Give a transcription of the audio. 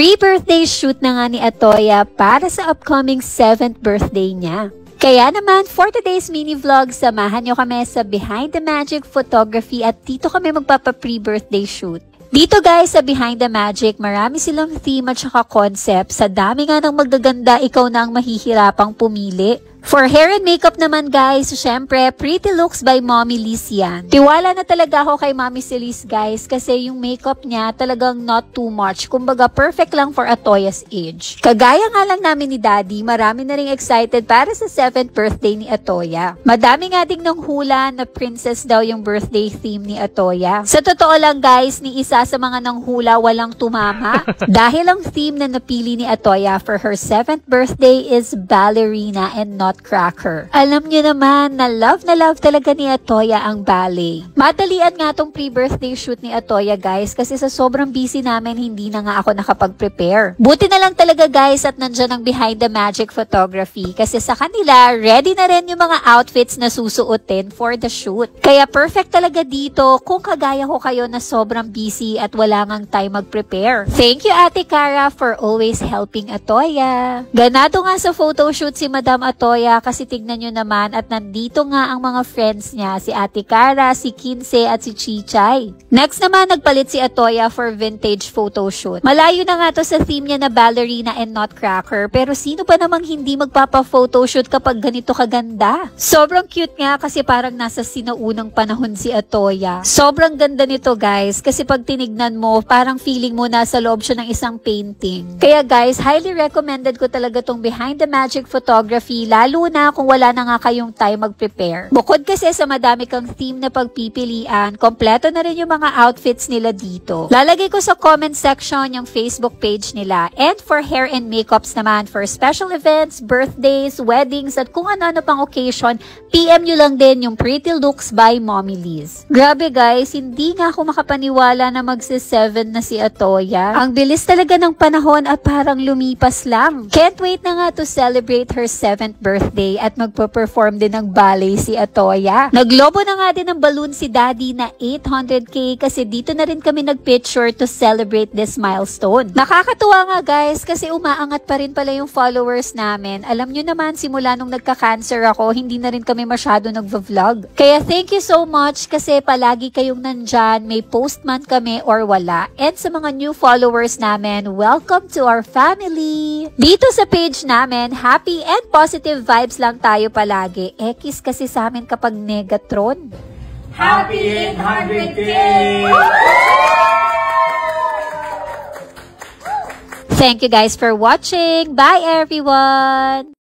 Pre-birthday shoot na nga ni Atoya para sa upcoming 7th birthday niya. Kaya naman, for today's mini vlog, samahan nyo kami sa Behind the Magic Photography at dito kami magpapa-pre-birthday shoot. Dito guys, sa Behind the Magic, marami silang theme at saka concept. Sa dami nga ng magaganda, ikaw na ang mahihirapang pumili. For hair and makeup naman guys, syempre, Pretty Looks by Mommy Liz yan. Tiwala na talaga ako kay Mommy si Liz guys kasi yung makeup niya talagang not too much. Kumbaga perfect lang for Atoya's age. Kagaya nga lang namin ni Daddy, marami na ring excited para sa 7th birthday ni Atoya. Madami nga ding nang hula na princess daw yung birthday theme ni Atoya. Sa totoo lang guys, ni isa sa mga nang hula walang tumama. Dahil ang theme na napili ni Atoya for her 7th birthday is ballerina and not cracker. Alam niyo naman na love talaga ni Atoya ang ballet. Madalian nga tong pre-birthday shoot ni Atoya guys kasi sa sobrang busy namin hindi na nga ako nakapag-prepare. Buti na lang talaga guys at nandyan ang Behind the Magic Photography kasi sa kanila ready na rin yung mga outfits na susuotin for the shoot. Kaya perfect talaga dito kung kagaya ko kayo na sobrang busy at wala ngang time mag-prepare. Thank you Ate Cara for always helping Atoya. Ganado nga sa photoshoot si Madam Atoya kasi tignan nyo naman at nandito nga ang mga friends niya, si Ate Cara, si Kinse at si Chichay. Next naman, nagpalit si Atoya for vintage photoshoot. Malayo na nga to sa theme niya na ballerina and not cracker, pero sino ba namang hindi magpapa-photoshoot kapag ganito kaganda? Sobrang cute nga kasi parang nasa sinaunang panahon si Atoya. Sobrang ganda nito guys kasi pag tinignan mo, parang feeling mo nasa loob siya ng isang painting. Kaya guys, highly recommended ko talaga tong Behind the Magic Photography, lalo na kung wala na nga kayong time mag-prepare. Bukod kasi sa madami kang theme na pagpipilian, kompleto na rin yung mga outfits nila dito. Lalagay ko sa comment section yung Facebook page nila. And for hair and makeups naman, for special events, birthdays, weddings, at kung ano-ano pang occasion, PM nyo lang din yung Pretty Looks by Mommy Liz. Grabe guys, hindi nga ako makapaniwala na magsi-7 na si Atoya. Ang bilis talaga ng panahon at parang lumipas lang. Can't wait na nga to celebrate her 7th birthday at magpo-perform din ng ballet si Atoya. Naglobo na nga din ng balloon si Daddy na 800k kasi dito na rin kami nagpicture to celebrate this milestone. Nakakatuwa nga guys kasi umaangat pa rin pala yung followers namin. Alam nyo naman simula nung nagka-cancer ako, hindi na rin kami masyado nagvo-vlog. Kaya thank you so much kasi palagi kayong nandyan, may post man kami or wala. And sa mga new followers namin, welcome to our family! Dito sa page namin, happy and positive vibes lang tayo palagi. Ekis kasi sa amin kapag Negatron. Happy 800K! Thank you guys for watching. Bye everyone!